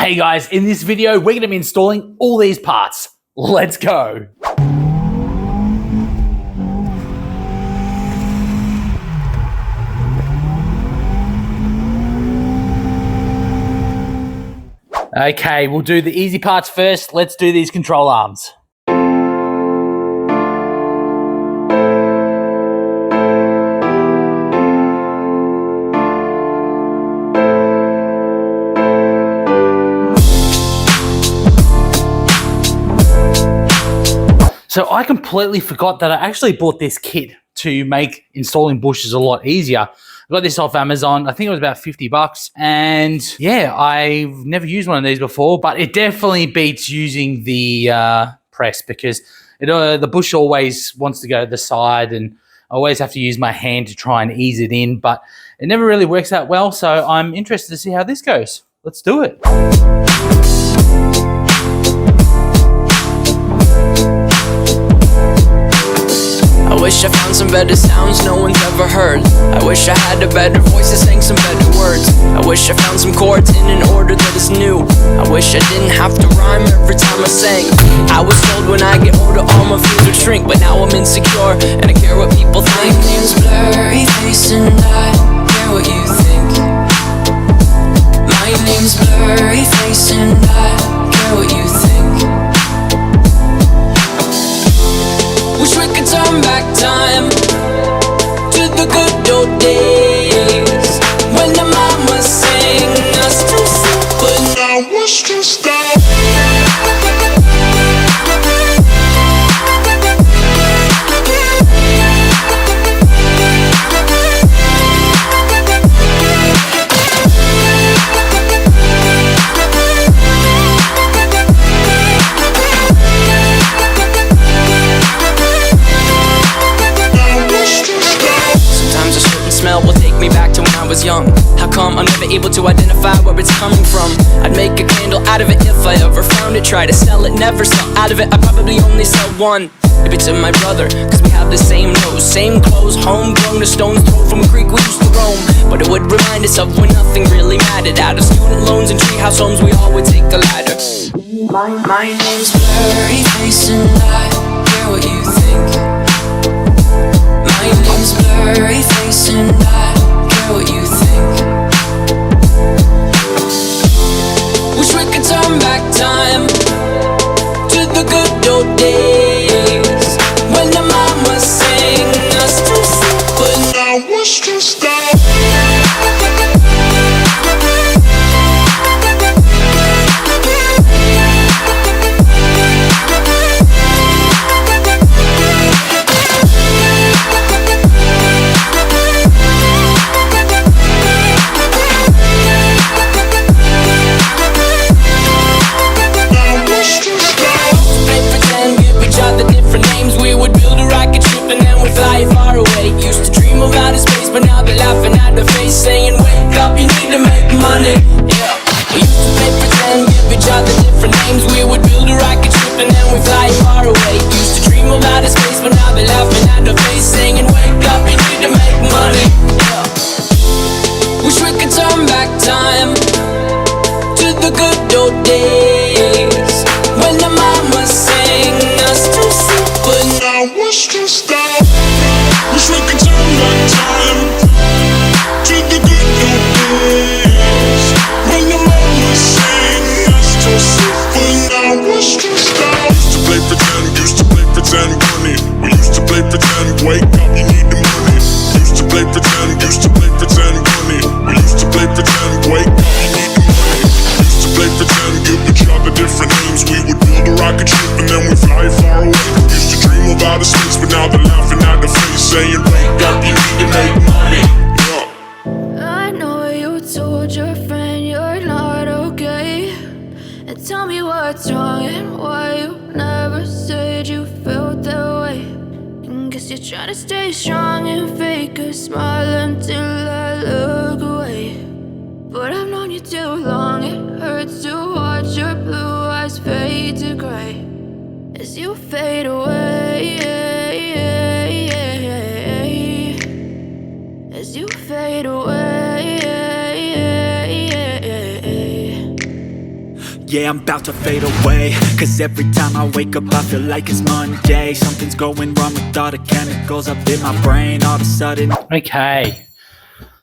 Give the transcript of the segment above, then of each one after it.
Hey guys, in this video, we're gonna be installing all these parts. Let's go. Okay, we'll do the easy parts first. Let's do these control arms. So I completely forgot that I actually bought this kit to make installing bushes a lot easier. I got this off Amazon. I think it was about 50 bucks. And yeah, I've never used one of these before, but it definitely beats using the press because the bush always wants to go to the side and I always have to use my hand to try and ease it in, but it never really works out well. So I'm interested to see how this goes. Let's do it. I wish I found some better sounds no one's ever heard. I wish I had a better voice that sang some better words. I wish I found some chords in an order that is new. I wish I didn't have to rhyme every time I sang. I was told when I get older all my fears would shrink, but now I'm insecure and I care what people think. My name's Blurry Face and I care what you think. My name's Blurry Face and I care what you think. Wish we could turn back time to the good old days when the mama sang us to sleep, but now we're stressed out. Will take me back to when I was young. How come I'm never able to identify where it's coming from? I'd make a candle out of it if I ever found it. Try to sell it, never sell out of it. I probably only sell one. Maybe to my brother, cause we have the same nose, same clothes, homegrown, a stone's throw from a creek we used to roam. But it would remind us of when nothing really mattered. Out of student loans and treehouse homes, we all would take the ladder. My name's Blurry Face and I care what you think. My name's Blurry Face and I care what you think. Wish we could turn back time to the good old days when the mama sang us to sleep, but now we're stressed out. Fly far away, used to dream of outer space, but now they're laughing at the face, saying, wake up, you need to make money. Yeah, we used to play pretend, give each other different names. We would build a rocket ship and then we fly far away. Used to dream of outer space, but now they're laughing at the face, saying, wake up, you need to make money. Yeah, wish we could turn back time to the good old days when the mama sang us to sleep, but now we're stressed out. Wish we could turn back time to the good old days when the mama sang us to sleep, but now we're stressed out. Used to play pretend, money. We used to play pretend, wake up, you need the money. Used to play pretend, money. We used to play pretend, wake up, you need the money. Used to play pretend, give each other different names. We would build a rocket ship and then we fly far away. Used to dream of outer space, but now they're laughing at the face, saying, wake up, you need to make money. Yeah. I know you told your friend you're not okay, and tell me what's wrong and why you never said you felt that way. And guess you're trying to stay strong and fake a smile until I look away. But I've known you too long, it hurts to watch your blue eyes fade to gray as you fade away, as you fade away. yeah, I'm about to fade away. Cause every time I wake up I feel like it's Monday. Something's going wrong with all the chemicals up in my brain. All of a sudden. Okay,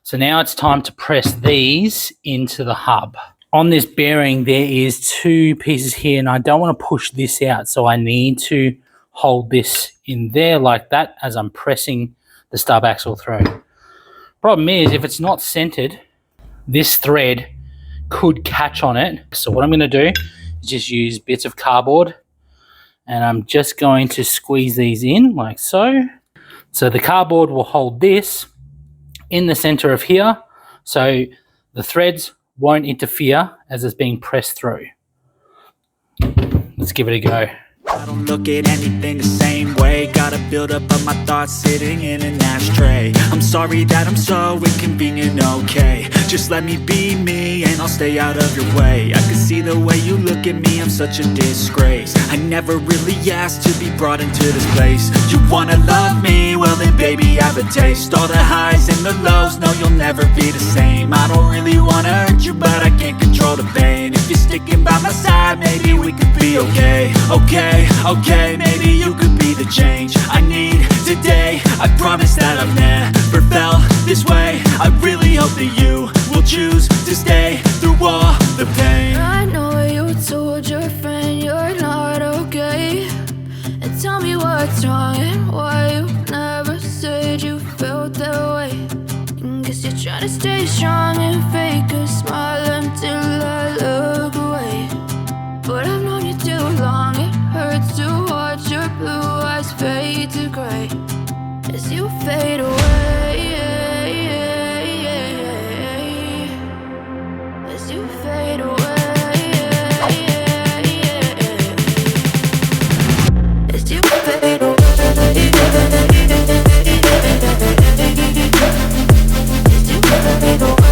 so now it's time to press these into the hub. On this bearing there is two pieces here, and I don't want to push this out, so I need to hold this in there like that as I'm pressing the stub axle through. Problem is, if it's not centered, this thread could catch on it. So what I'm going to do is just use bits of cardboard, and I'm just going to squeeze these in like so. So the cardboard will hold this in the center of here, so the threads won't interfere as it's being pressed through. Let's give it a go. I don't look at anything the same way. Got a build up of my thoughts sitting in an ashtray. I'm sorry that I'm so inconvenient, okay. Just let me be me and I'll stay out of your way. I can see the way you look at me, I'm such a disgrace. I never really asked to be brought into this place. You wanna love me? Well then baby have a taste. All the highs and the lows, no you'll never be the same. I don't really wanna hurt you but I can't control the pain. If you're sticking by my side, maybe we could be okay. Okay, maybe you could be the change I need today. I promise that I've never felt this way. I really hope that you will choose to stay through all the pain. I know you told your friend you're not okay, and tell me what's wrong and why you never said you felt that way. And guess you're trying to stay strong and fake a smile until I look away. But I've known you too long, it hurts to watch your blue eyes fade to gray as you fade away, as you fade away, as you fade away, as you fade away.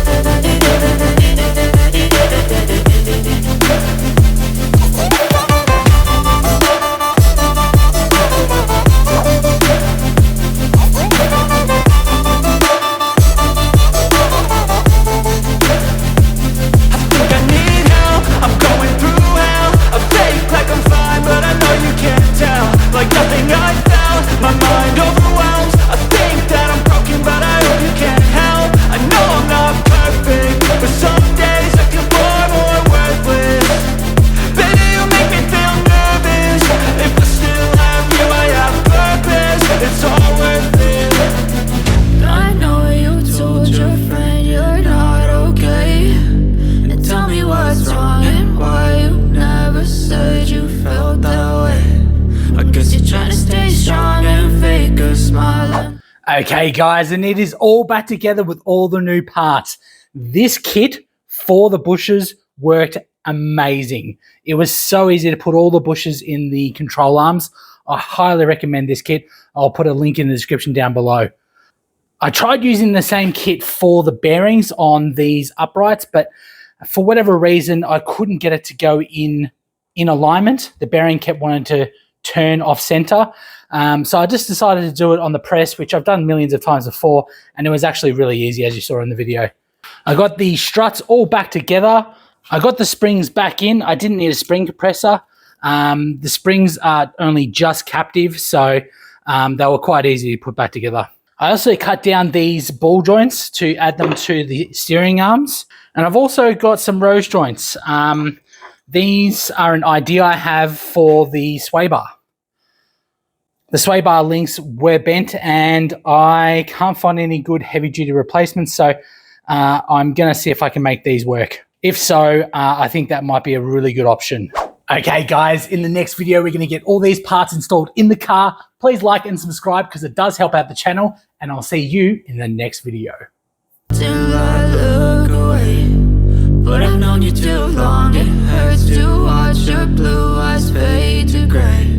Like nothing I felt, my mind overwhelms. I think that I'm broken, but I hope you can't help. I know I'm not perfect, but some days I feel far more worthless. Baby, you make me feel nervous. If I still have you, I have purpose. It's all worth it. I know you told your friend you're not okay, and tell me what's wrong and why you never said you felt that way. I guess you're trying to stay strong and fake a smile. Okay guys, and it is all back together with all the new parts. This kit for the bushes worked amazing. It was so easy to put all the bushes in the control arms. I highly recommend this kit. I'll put a link in the description down below. I tried using the same kit for the bearings on these uprights, but for whatever reason, I couldn't get it to go in alignment. The bearing kept wanting to turn off center. So I just decided to do it on the press, which I've done millions of times before, and it was actually really easy, as you saw in the video. I got the struts all back together. I got the springs back in. I didn't need a spring compressor. The springs are only just captive, so they were quite easy to put back together. I also cut down these ball joints to add them to the steering arms, and I've also got some rose joints. These are an idea I have for the sway bar. The sway bar links were bent and I can't find any good heavy duty replacements, so I'm going to see if I can make these work. If so, I think that might be a really good option. Okay guys, in the next video we're going to get all these parts installed in the car. Please like and subscribe because it does help out the channel, and I'll see you in the next video. Till I look away, but I've known you too long. It hurts to watch your blue eyes fade to gray.